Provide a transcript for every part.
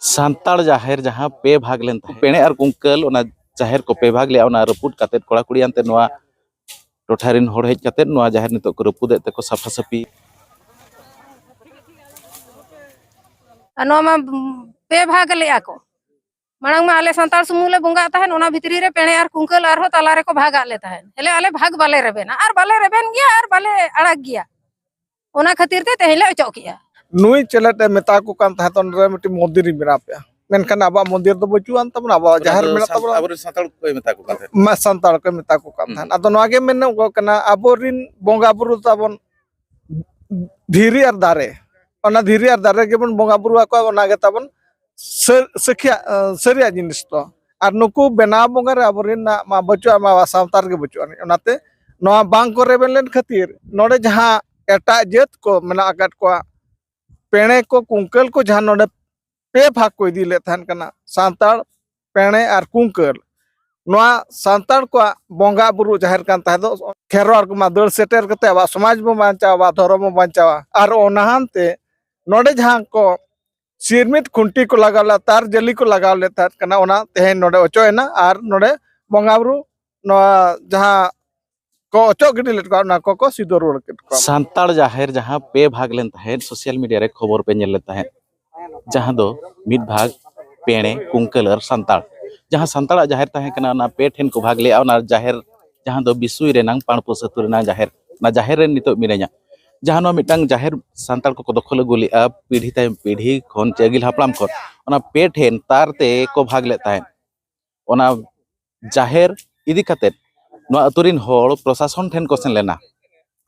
सांताड़ जाहिर जहाँ पे भाग लेन पेणे और कुंकल ओना जाहिर को पे भाग लिया ओना रपुट काते कोड़ा कुड़ी अंते नोआ टोठारिन होड़ हेज काते नोआ जाहिर नितो को रपुदे ते को साफा साफी पे भाग लिया को मांग में आले सांताड़ सुमुले बुंगा तहन ओना भितरी रे पेणे और कुंकल और तालारे को भाग आले तहन हेले आले भाग बाले रेबेना और बाले रेबेन गया और बाले अड़क गया ओना खातिर ते तेहेले अचो किया नुई चलते मेता को कान था तो मिट्टी मंदिर बना पे मेनखान अब मंदिर तो बचुआन तब अब जहार मेना तब अब सांताड़ को मेता को काते मैं सांताड़ को मेता को कान था अदो नवागे मेन कना अबोरिन बोंगा बुरु ताबन धीरी और दारे ओना धीरी और दारे गेबन बोंगा बुरु को ओनागे ताबन सखिया सरिया जिनिस तो और नुकु बेना बोंगा रे अबोरिन ना मा बचुआ मा सांताड़ के बचुआन ओनाते नवा बांग को रेबेन लेन खातिर नोडे जहां एटा जेत को मेना आकाट को पेणे को कुंकल को जहां नोडे पे भाग को इदी ले थान कना सांताड़ पेणे और कुंकल नोआ सांताड़ को बोंगा बुरु जाहिर कान ता दो खेरवार को मा दड़ सेटर कते आबा समाज बो बांचावा धर्म बो बांचावा और ओनाहानते नोडे जहां को सिरमिट खुंटी को लगावला तार जली को लगाव ले थान कना ओना तेहे नोडे ओचोएना और नोडे बोंगा बुरु नोआ जहां को अचो गिडी लेट को सिदो रोड के सांताड़ जाहिर जहाँ पे भाग लेन तहन सोशल मीडिया रे खबर पे नेल तहन जहाँ दो मिद भाग पेणे कुंकल और सांताड़ जहाँ सांताड़ जाहिर तहन कना ना पे ठेन को भाग ले ना जाहिर जहाँ दो बिसुई रे नांग पाणपोस अतु रे ना जाहिर रे नितो मिरे냐 जहाँ नो मिटांग जाहिर सांताड़ को दखल गुली आ पीढ़ी तायम पीढ़ी खन चेगिल हापलाम खन ओना पे ठेन तारते को भाग ले तहन ओना जाहिर इदी कते नोआ अतुरिन होड़ प्रशासन ठेन को सेन लेना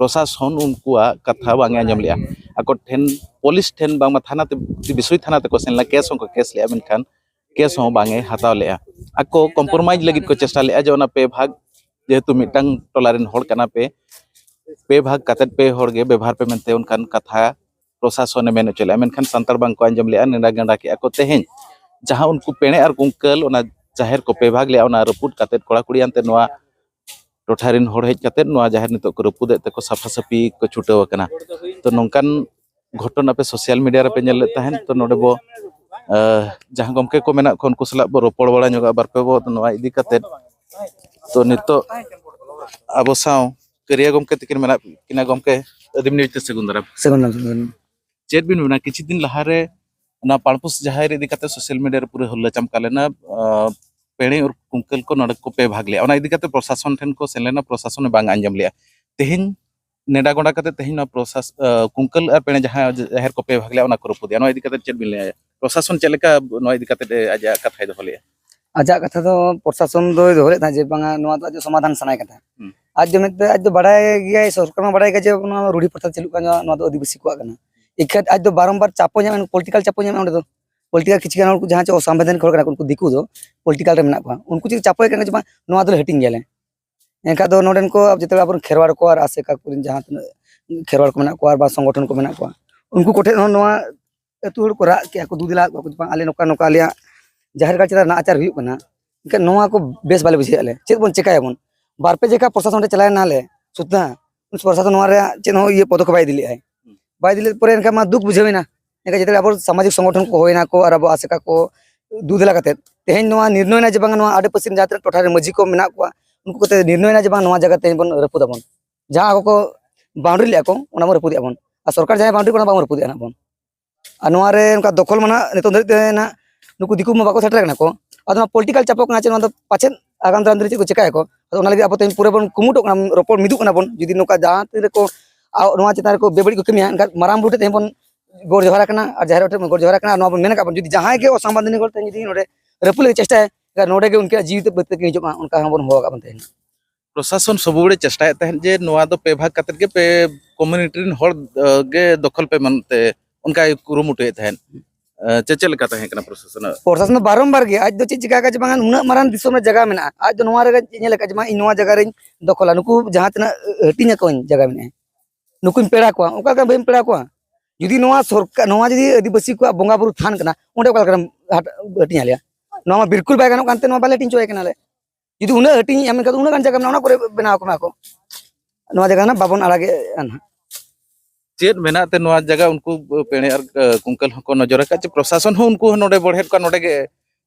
प्रशासन उनकुआ कथा बांगे आंजम लिया आको ठेन पुलिस ठेन बांग थाना ते बिसुई थाना ते को सेन ला केस को केस लिया मेनखान केस हो बांगे हताव लिया आको कॉम्प्रोमाइज लगित को चेष्टा लिया जो ना पे भाग जेहेतु मिटांग टोलारिन होड़ कना पे भाग कतेत पे होड़ गे व्यवहार पे मेनते उनखान कथा प्रशासन ने मेन चले मेनखान सांताड़ बांग को आंजम लिया नेडा गंडा के आको तेहेन जहां उनको पेणे और कुंकल ओना जाहिर को पे भाग लिया ओना रपुट कतेत कोड़ा कुड़ी अंते नोआ टोठारिन होड़ हेज काते नोआ जाहिर नितो को रपुदे ते को साफा साफी को छुटाव कना तो नोंकान घटना पे सोशल मीडिया रे पे नेल तहन तो नोडे बो जहां गमके को मेना कोन कुसला बो रोपड़ बड़ा ñoga बारपे बो नोआ इदी काते तो नितो अबो साव करिया गमके तिकिन मेना किना गमके अदिमनि ते सेगुंदरा चेत बिन मेना किछि दिन लहारे ना पाणपुस जाहिर इदी काते सोशल मीडिया रे पूरे हल्ला चमका लेना पेणे और कुंकल को नड़क को पे भाग लिया ओना इदी काते प्रशासन ठेन को सेन लेना प्रशासन ने बांग आंजम लिया तेहिन नेडा गोंडा काते तेहिन ना प्रशासन कुंकल और पेणे जहां जाहिर को पे भाग लिया ओना को रपुदिया ओना इदी काते चेत बिन ले प्रशासन चलेका ओना इदी काते आजा कथाय दो लिया आजा कथा तो प्रशासन दो दोले था जे बांगा नोआ तो आज समाधान सनाय कथा आज जो मेते आज तो बड़ाय गया सरकार में बड़ाय जे रूढ़ी प्रथा चलू का नोआ तो आदिवासी को कना इखत आज तो बारंबार चापो जाम पॉलिटिकल चापो जाम ओंडे तो पॉलिटिकल किछि गान जहां चे असंवैधानिक खड़ उनको दिकु दो पॉलिटिकल रे मेना को उनको चे चापो कना जे नोआ तो हटिंग गेले एका दो नोडन को अब जते अपन खेरवाड़ को और आसेका कुरिन जहां खेरवाड़ को मेना को और संगठन को मेना को उनको कोठे नोआ एतु को रा के को दुदिला को आले नोका नोका आलिया जाहिर का चिता नाचार हुई कना इनका नोआ को बेस बाले बुझे आले चेत बन चेकाय बन बारपे जेका प्रशासन रे चलाय नाले सुद्धा उस प्रशासन नोआ रे चे नो ये पदक बाय दिले है बाय दिले परे इनका मा दुख बुझेना इनका जते अब सामाजिक संगठन को होइना को और अब आसेका को दुदिला कते तेहेन नोआ निर्णय ना जे बांगा नोआ आडे पसिन जाते टोठा रे मजी को मेना को उनको कते निर्णय ना जे बांगा नोआ जगह ते बन रपुदाबन जहां को बाउंड्री ले को ओना म रपुदियाबन आ सरकार जहां बाउंड्री को बांग रपुदिया ना बन आ नोआ रे उनका दखल मना नितो धरते ना नुकु दिकु म बाको सेटर कना को अदमा पॉलिटिकल चापो कना चे पाछे आगाम दान को चेकाय को ओना लगे आपते पूरे बन कुमुटो कना रोपड़ मिदु कना बन जदी नोका जहां ते को नोआ चितार को बेबड़ी को कमिया इनका माराम बुटे ते बन गोर जोहरा कना और जाहिर ओटे गोर जोहरा कना नोआ बन मेना का बन जदी जहां के असंबंधित करते जदी नोडे रपुले चेष्टा है नोडे के उनके जीवित बते के हिजो उनका बन होगा बन ते प्रशासन सबुबड़े चेष्टा तहन जे नोआ दो पे भाग काते के पे कम्युनिटी रिन होड़ गे दखल पे मनते उनका कुरुमुटे तहन चेचल का तहन कना प्रशासन बारंबार गे आज दो चे चिका का बांगा उना मारान दिसोम रे जगह मेना आज दो नोआ रे नेल का जमा नोआ जगह रे दखला नुकु जहां तना हटिना को जगह मेना नुकुन पेड़ा को ओका का बेम पेड़ा को जदी नोआ सरकार नोआ जदी आदिवासी को बोंगा बुरु थान कना ओंडे ओका हटिना लिया नोआ बिल्कुल बाय गानो कांते नोआ बाले टिंचो कना ले जदी उना हटिनी एम का उना गान जगह मेना ओना करे बनाव को नोआ जगह ना बाबन आड़ागे अन चेत मेना ते नोआ जगह उनको पेणे और कुंकल को नजर का प्रशासन हो उनको नोडे बढ़ेट का नोडे के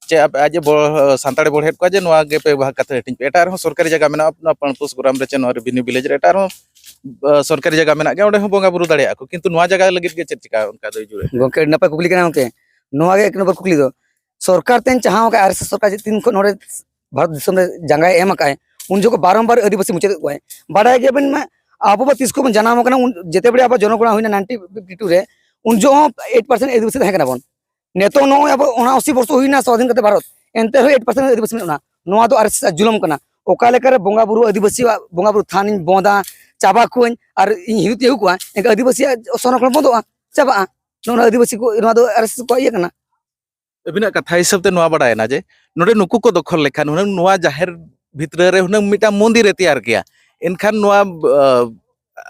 चे आज सानताड़े बढ़ेट का जे नोआ गे पे भाग कते हटिन पे एटार हो सरकारी जगह मेना अपना पणपुस ग्राम रे चे नोर बिनी विलेज रे एटार हो सरकारी जगह मेना के ओडे हो बोंगा बुरु दाड़े को किंतु नोआ जगह लगित के चिका उनका दो जुड़े गोके नपा कुकली कना गोके नोआ गे एक नंबर कुकली दो सरकार तेन चाहाओ के आरएसएस सरकार जे तीन को नोडे भारत दिसम रे जंगाय एम काए उन जो को बारंबार आदिवासी मुचेद को है बाडाय के बन में आबो बा 30 को जनाम कना जेते बड़े अब जनगणना होइना 92 रे उन जो 8% आदिवासी तहे कना बन नेतो नो अब 80 वर्ष होइना स्वाधीन करते भारत एनते 8% आदिवासी में नोआ दो आरएसएस जुलम कना ओका लेकर बोंगा बुरु आदिवासी बोंगा बुरु थान बोंदा चाबा कोइन और हिदु तेहु को एक आदिवासी संरक्षण बंदोआ चाबा नोना आदिवासी को नोआ दो आरएसएस को ये कना अबिना कथा हिसाब ते नोआ बड़ाय ना जे नोडे नुकु को दखल लेखान हुनंग नोआ जाहेर भितर रे हुनंग मिटा मंदिर तैयार किया इनखान नोआ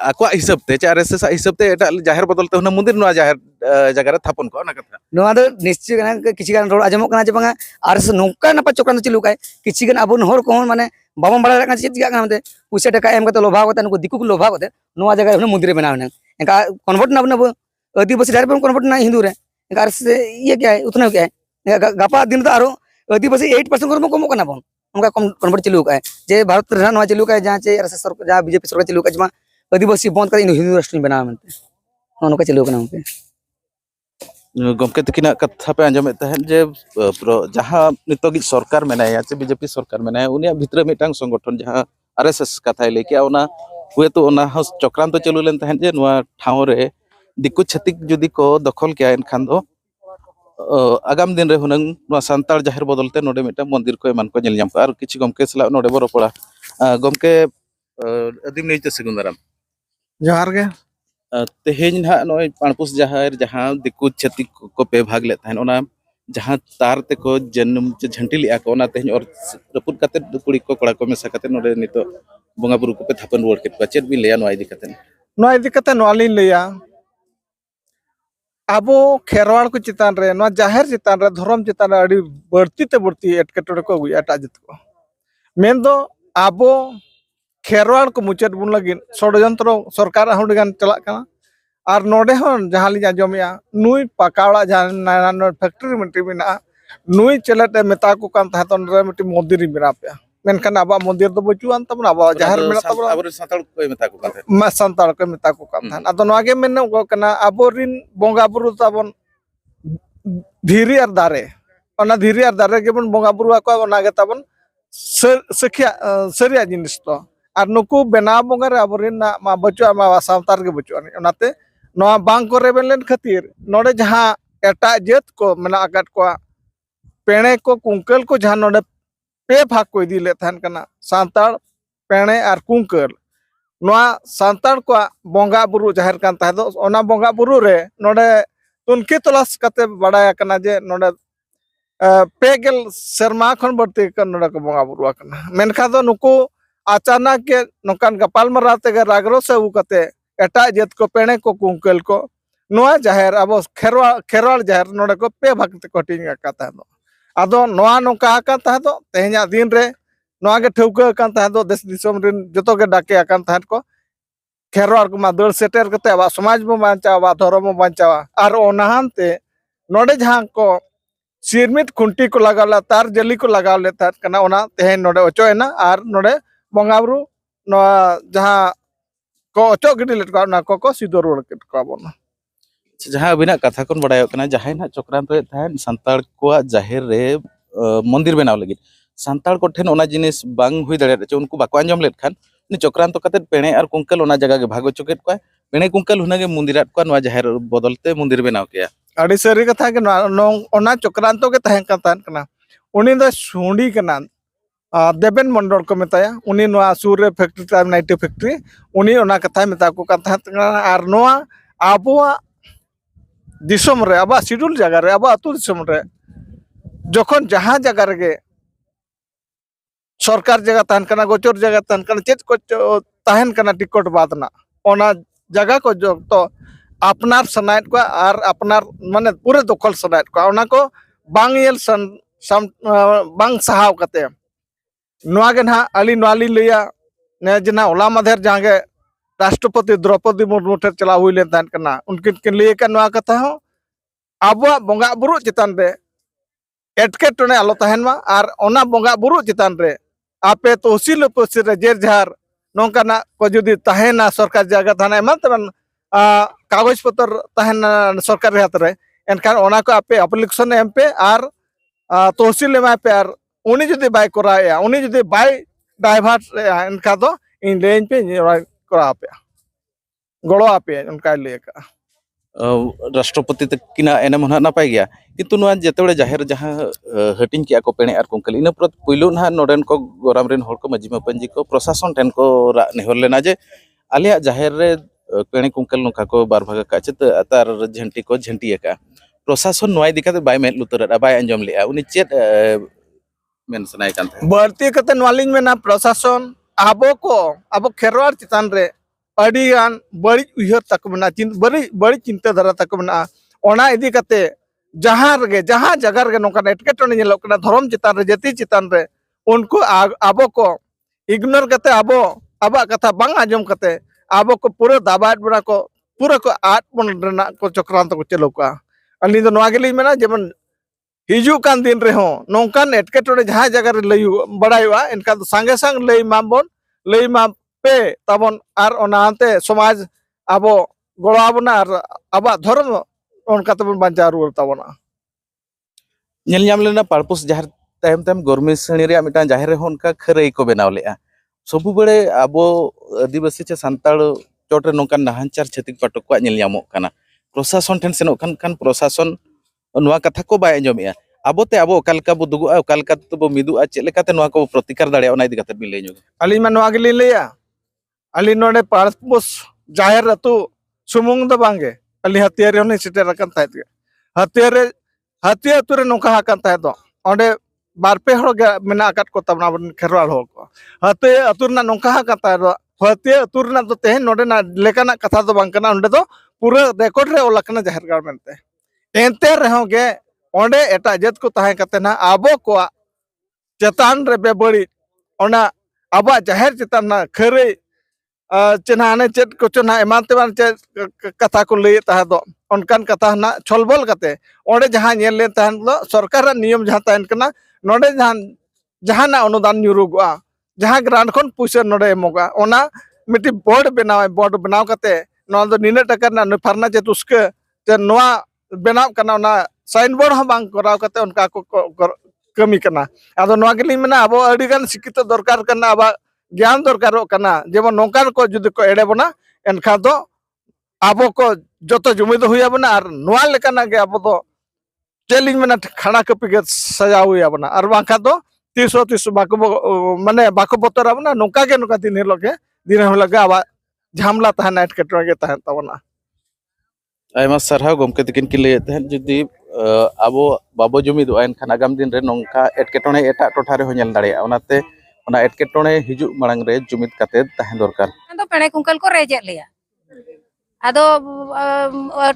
आको हिसाब ते आरएसएस हिसाब ते एटा जाहेर बदल ते हुनंग मंदिर नोआ जाहेर जगह रे थापन को ना कथा नोआ दो निश्चय कना किछि गान रोड आजमो कना जे बंगा आरएसएस नोका नपा चक्रांत चिलु काय किछि गान अबन हर को माने बाबम बड़ा कना चित गान हमते पैसा टका एम कते लोभा कते नको दिकु को लोभा कते नोआ जगह हुनंग मंदिर बनाव ने एका कन्वर्ट ना बने आदिवासी डायरेक्ट कन्वर्ट ना हिंदू रे एका आरएसएस ये क्या है उतना क्या है गापा दिन तो आरो आदिवासी 8% को कम कना बन उनका कन्वर्ट चलू का जे भारत रे नोआ चलू का जहां चे आरएसएस सरकार जहां बीजेपी सरकार चलू का जमा आदिवासी बंद कर हिंदू राष्ट्र बनाव मनते उनका चलू कना पे गमके तकिना कथा पे आंजमे तहन जे जहां नितोगी सरकार मेनाया चे बीजेपी सरकार मेनाया उनिया भितर मिटांग संगठन जहां आरएसएस कथा लेके ओना हुए तो ओना चक्रांत चलू लेन तहन जे नोआ ठाव रे दिकु छतिक जुदी को दखल किया एनखान दो आगाम दिन रे हुनंग नोआ सांतार जाहिर बदलते नोडे मिटा मंदिर को एमान को नेल जाम आर किछि गमके सला नोडे बरो पड़ा गमके अदिम नेते सेगुंदाराम जोहार गे तेहेज ना नोय पाणपुस जाहिर जहां दिकु छतिक को पे भाग ले तहन ओना जहां तार ते को जन्म झंटी लिया को ओना तेहन और रपुद कते कुड़ी को कोड़ा को मेसा कते नोडे नितो बोंगा बुरु को पे थापन रुवाड़ केत को चेत बिन लेया नोआ इदी कते नोआ लिन लेया आबो खेरवाड़ को चितान रे नोआ जाहिर चितान रे धर्म चितान रे अड़ी बढ़ती ते बढ़ती एटकेटोड़े को अगुया एटा जित को मेन दो आबो खेरवाड़ को मुचेद बुन लगिन षड्यंत्र सरकार हुडगान चला कना और नोडे हन जहां लिया जमिया नुई पकाड़ा जहां फैक्ट्री मिट्टी बिना नुई चलते मेता को कान तहतन रे मिट्टी मंदिर बिना पे मेनखान आबा मंदिर दो बचुआन तबन आबा जाहिर मेना तबन आबो सांताड़ को मेता को काथे मा सांताड़ को मेता को कान थान अदो नोआगे मेन कना आबो रिन बोंगा बुरु तबन धीरी और दारे ओना धीरी और दारे गेबन बोंगा बुरु को ओना गे तबन सखिया सरिया जिनिस तो और नुकु बेना बोंगा रे आबो रिन मा बचुआ मा सांताड़ के बचुआन ओनाते नोआ बांग को रेबेन लेन खातिर नोडे जहां एटा जेत को मेना आकाट को पेणे को कुंकल को जहां नोडे पे भाग को इदी ले थान कना सांताड़ पेणे और कुंकल नोआ सांताड़ को बोंगा बुरु जाहिर कान ताहे दो ओना बोंगा बुरु रे नोडे तुनकी तलाश कते बड़ाया कना जे नोडे पेगल शर्मा खन बढ़ती कर नोडे को बोंगा बुरु कना मेनखा दो नुकु अचानक के नोकान गपाल मराते के रागरो से उ कते एटा जेत को पेणे को कुंकल को नोआ जाहिर अब खेरवाड़ जाहिर नोडे को पे भाग ते कटिंग काता दो आदो नोआ नोका कान ताहे दो तेहना दिन रे नोआ के ठौका कान ताहे दो देश दिसम रिन जतो के डाके कान ताहे को खेरवाड़ को मा दड़ सेटर कते आबा समाज में बांचावा आबा धर्म में बांचावा और ओनाहानते नोडे जहां को सिरमित खुंटी को लगावला तार जली को लगाव लेता कना ओना तेहन नोडे ओचोएना और नोडे बोंगाबुरु नोआ जहां को ओचो गिडी लेट को ना को सिदो रोड के को बना जहां अबिना कथा कोन बडाय कना जहां ना चक्रांत थान सांताड़ को जाहिर रे मंदिर बनाव लगी सांताड़ को ठेन ओना जिनिस बांग हुई दड़े चे उनको बाको अंजम लेत खान नि चक्रांत कते पेणे और कुंकल ओना जगह के भागो चुकेत को पेणे कुंकल हुनागे मंदिरात को नवा जाहिर बदलते मंदिर बनाव किया अड़ी सरी कथा के ओना चक्रांत के तहन कना उनी दो सुंडी कना देवेन मंडल को मेताया उनी नवा सूर्य फैक्ट्री टाइम नाइट फैक्ट्री उनी ओना कथा मेता को कथा और नवा आबोआ दिसम रे आबा शिड्यूल जगह रे आबा अतु दिसम रे जखन जहां जगह रे सरकार जगह तहन कना गोचर जगह तहन कना चेत को तहन कना टिकट बादना ओना जगह को जो तो अपनार सनाइट को और अपनार माने पूरे दखल सनाइट को ओना को बांग येल बांग सहाव कते नोआ गे ना अली नोआली लिया ने जना ओला माधेर जहां गे राष्ट्रपति द्रौपदी मुर्मू ठे चला हुई लेन तहन कना उनकिन किन लिए का नवा कथा हो आबो बोंगा बुरु चितान रे एटकेटने आलो तहन मा आर ओना बोंगा बुरु चितान रे आपे तहसील उपस्थित रे जेर जहार नोंकाना को जुदी तहना सरकार जगह थाना एमन तमन कागज पत्र तहना सरकार हाथ रे एनखान ओना को आपे एप्लीकेशन एम पे आर तहसील एम पे आर उनी जुदी बाय कराया उनी जुदी बाय डाइवर्ट एनखा दो इन लेन पे करा पे गड़ो आपे उनका लेका राष्ट्रपति तकिना एनम ना नापाय गया किंतु नुआ जेतेबे जाहेर जहां हटिंग किया को पेणे आर कुंकल इन पुइलो ना नोडेन को गोराम रेन हर को मजी मपंजी को प्रशासन ठेन को नेहर लेना जे आलिया जाहेर रे पेणे कुंकल नोका को बार भाग का चत तार झंटी को झंटी का प्रशासन नुआ दिखाते बाय मेन लुतर बाय अंजम लेआ उनी चेत मेन सनाय कांते बढ़ती कते नवालिंग में ना प्रशासन आबो खेरवार चितान रे अडियान बड़ी उहर तक बना बड़ी चिंता धारा तक बना ओना इदी कते जहां जगह रे नोका एटकेटने नेलो कना धर्म चितान रे जाति चितान रे उनको आबो को इग्नोर कते आबो आबा कथा बांग आजम कते आबो को पूरा दाबाट बना को पूरा को आट बन रेना को चक्रांत को चलो का अली दो नवा गेली मेना जेमन हिजू कान दिन रे हो नोंकान एटकेटने जहां जगह रे लई बड़ायवा इनका संगे संग लई मामबन लई मा पे तबन आर ओनाते समाज आबो गड़ाबना आर आबा धर्म उनका तबन बांचा रुर तबना नेल नाम लेना पारपुस जहार तायम तायम गर्मी श्रेणी रे मिटा जाहेर रे उनका खरई को बनाव लेआ सबु बड़े आबो आदिवासी चे सांताड़ चोट रे नोंकान नाहांचार छतिक पाटक को नेल नामो काना प्रशासन ठेन सेनो खान प्रशासन नुआ कथा को बाय अंजमेया आबोते आबो ओकालका बो दुगुआ ओकालका तो मिदुआ चेलेकाते नुआ को प्रतिकार दाड़े ओना इदी कते मिले ᱧᱚᱜ अली मा नुआ गेली लेया अली नोडे पारपुस जाहेर अतु सुमुंग दो बांगे अली हथियार होने सिटर रकन तायत हथियार अतु रे नोका हाकन ताय दो ओंडे बारपे हड़ मेना आकात को तबना बन खेरवाल हो को हथियार अतु ना नोका हाकन ताय दो हथियार अतु ना तो तेहन नोडे ना लेकाना कथा दो बांग कना ओंडे दो पूरा रिकॉर्ड रे ओलकना जाहेर गवर्नमेंट ते एंते रहो गे ओंडे एटा जत को ताहे कते ना आबो को चेतान रे बेबड़ी ओना आबा जाहेर चेतान ना खरे चेनाने चेत को चना एमानते बान चे कथा को लई ताहे दो उनकान कथा ना छलबल कते ओंडे जहां नेल ले ताहन दो सरकार नियम जहां ताहन कना नोडे जहां ना अनुदान न्यूरुगआ जहां ग्रांट खन पुइसा नोडे एमोगा ओना मिटी बोर्ड बनाव कते नोन दो निने टका ना फरना चे तुस्के जे नोआ बनाव कना ना साइन बोर्ड हम बांग कराव कते उनका को कमी कना आदो नोआ गेली मेना आबो अडी गान शिक्षित दरकार कना आबा ज्ञान दरकारो कना जेमन नोंकार को जुदी को एडे बना एनखा दो आबो को जतो जुमिद हुया बना आर नोआ लेकाना गे आबो दो चैलेंज मेना खाना कपि गे सजा हुया बना आर बांखा दो 30 बाको माने बाको बतर बना नोंका गे दिन हेलगे आबा झामला तहना एटकेटने गे तहन तबना आयमा सरहा गमके तकिन कि लय तहन जुदी आबो बाबो जुमिदो एनखान आगाम दिन रे नोंका एटकेटने एटा टोठा रे हो नेल दाड़े ओनाते ओना एटकेटने हिजु मांग रे जुमिद काते तहन दरकार तो पेणे कुंकल को रेजे लिया आदो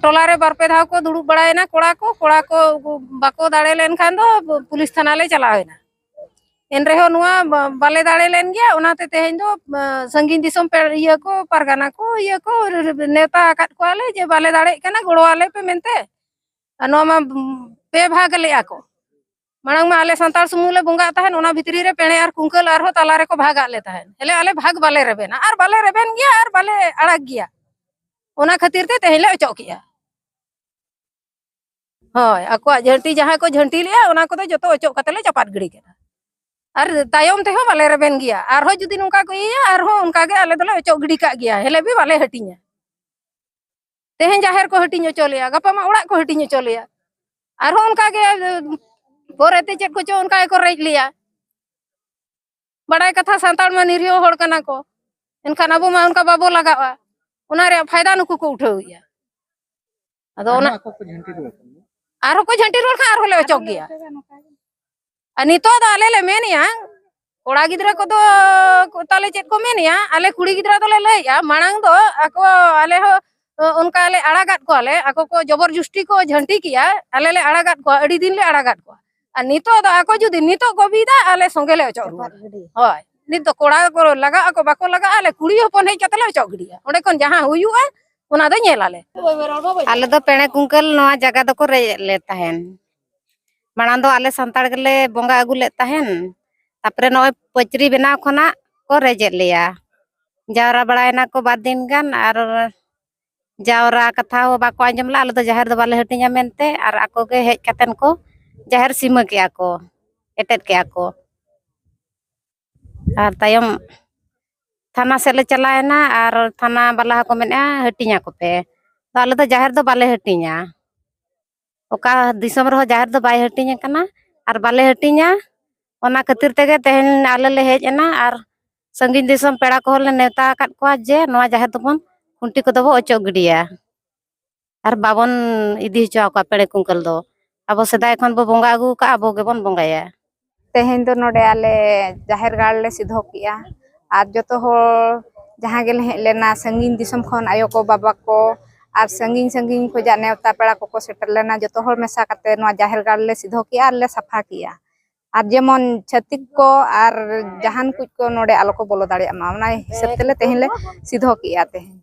टोला रे बारपे धाव को दुड़ुब बड़ायना कोड़ा को बाको दाड़े लेन खान दो पुलिस थाना ले चला होयना एन रेहो नुआ बाले दाड़े लेन गया ओनाते तेहेन दो संगीन दिसम पे इया को पारगाना को इया को नेता आकात को आले जे बाले दाड़े कना गोड़ो आले पे मेनते नो मा पे भाग लेया को मांग में आले संताल सुमुले बुंगा तहन ओना भितरी रे पेणे आर कुंकल आर हो ताला रे को भाग आले तहन हेले आले भाग बाले रेबेना आर बाले रेबेन गया आर बाले अड़क गया ओना खातिर ते तेहेले अचो किया होय आको झंटी जहां को झंटी लिया ओना को तो जतो अचो कतले चपात गिड़ी केना आर तायम ते हो बाले रेबेन गया आर हो जुदी नुका को इया आर हो उनका गे आले दले अचो गिड़ी का गया हेले भी बाले हटिnya तेहेन जाहेर को हटिnya चलिया गपा मा ओड़ा को हटिnya चलिया आर हो उनका गे पोरेते चेत को चो उनका को रेज लिया बड़ाई कथा सांताल में निरियो होड़ कना को इनखान अबो मा उनका बाबो लगावा ओना रे फायदा नुकु को उठाविया अदो ओना आरो को झंटी रोल खा आरो ले चौक गया अनितो द आले ले मेनिया कोड़ा गिद्रा को दो ताले चेत को मेनिया आले कुड़ी गिद्रा तो ले लैया मांग दो आको आले हो उनका आले अड़ागात को आले आको को जबरदस्ती को झंटी किया आले ले अड़ागात को अड़ी दिन ले अड़ागात को नितो द आको जुदी नितो को बिदा आले संगे ले चौक होय नित दो कोड़ा को लगा को बाको लगा आले कुड़ी हपन हेज कतले चौ गिडिया ओंडे कोन जहां हुयुआ ओना दो नेलाले आले दो पेणे कुंकल नवा जगह दो को रे ले ताहेन माड़ां दो आले संताड़ गेले बोंगा अगु ले ताहेन तापरे नय पचरी बेना खना को रेजे लिया जावरा बड़ायना को बाद दिन गान आर जावरा कथा हो बाको आंजमला आले दो जहर दो बाले हटिया मेनते आर आको के हेज कतन को जहर सीमा के आको एटेट के आको आर तायम थाना से ले चलायना आर थाना बाला को मेना हटिया को पे तो आले दो जहर दो बाले हटिया ओका दिसम रहो जहर दो बाय हटिया कना आर बाले हटिया ओना खातिर तेगे तेहन आले ले हेज एना आर संगीन दिसम पेड़ा को ले नेता काट को जे नवा जहर दो बन खुंटी को दो ओचो गिडिया आर बाबन इदी हचो को पेड़े कुंकल दो अब सदाय खन बो बोंगा अगु का अब गेबन बोंगाया तेहेन दो नोडे आले जाहिर गाड़ ले सिधो किया आर जतो हो जहां गेल हे लेना संगीन दिसम खन आयो को बाबा को आर संगीन संगीन को जाने नेवता पेड़ा को सेटर लेना जतो हो मेसा कते नवा जाहिर गाड़ ले सिधो किया आर ले सफा किया आर जेमन छतिक को आर जहान कुछ को नोडे आलो को बोलो दाड़े मा ओना हिसाब तेले तेहेन ले सिधो किया तेहेन